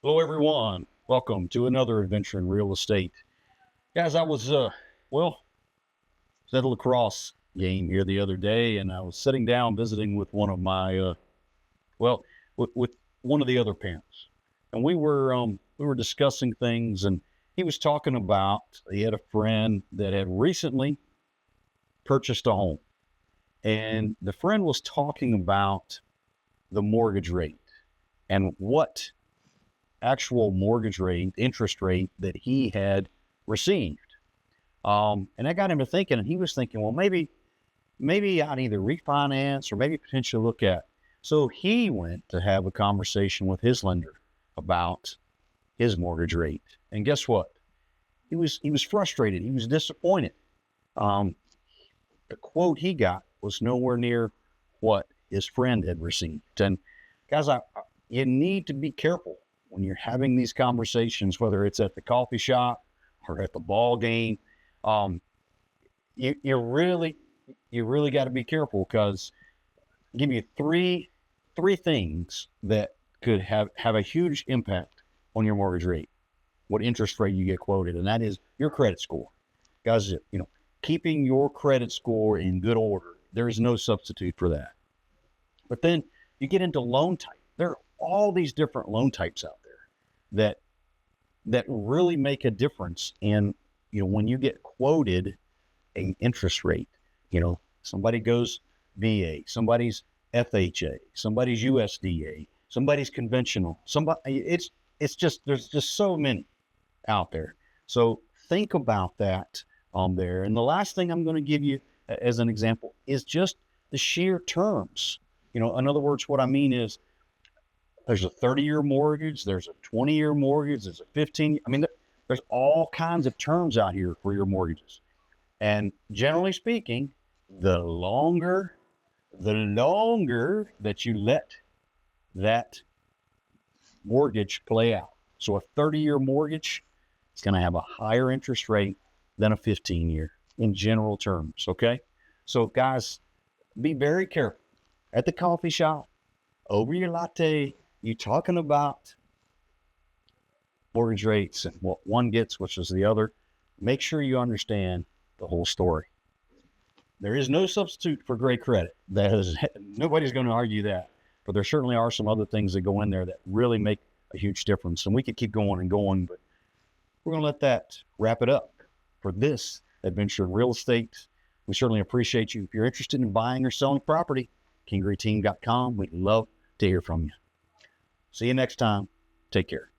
Hello, everyone. Welcome to another adventure in real estate. Guys, I was, at a lacrosse game here the other day, and I was sitting down visiting with one of my, with one of the other parents. And we were discussing things, and he was talking about, he had a friend that had recently purchased a home. And the friend was talking about the mortgage rate and what actual mortgage rate, interest rate that he had received. And that got him to thinking, and he was thinking, well, maybe I'd either refinance or maybe potentially look at. So he went to have a conversation with his lender about his mortgage rate. And guess what? He was frustrated. He was disappointed. Um, the quote he got was nowhere near what his friend had received. And guys, you need to be careful when you're having these conversations, whether it's at the coffee shop or at the ball game. Um, you really got to be careful, because I'll give you three things that could have a huge impact on your mortgage rate, what interest rate you get quoted, and that is your credit score. Guys, keeping your credit score in good order, there is no substitute for that. But then you get into loan type. There are all these different loan types out there that really make a difference in, when you get quoted an interest rate. Somebody goes VA, somebody's FHA, somebody's USDA, somebody's conventional, it's just, there's just so many out there. So think about that on there. And the last thing I'm going to give you as an example is just the sheer terms. In other words, what I mean is, there's a 30-year mortgage, there's a 20-year mortgage, there's a 15. There's all kinds of terms out here for your mortgages. And generally speaking, the longer that you let that mortgage play out. So a 30-year mortgage is going to have a higher interest rate than a 15-year in general terms. Okay. So guys, be very careful at the coffee shop, over your latte. You talking about mortgage rates and what one gets, which is the other. Make sure you understand the whole story. There is no substitute for great credit. Nobody's going to argue that, but there certainly are some other things that go in there that really make a huge difference. And we could keep going and going, but we're going to let that wrap it up for this adventure in real estate. We certainly appreciate you. If you're interested in buying or selling property, KingReTeam.com. We'd love to hear from you. See you next time. Take care.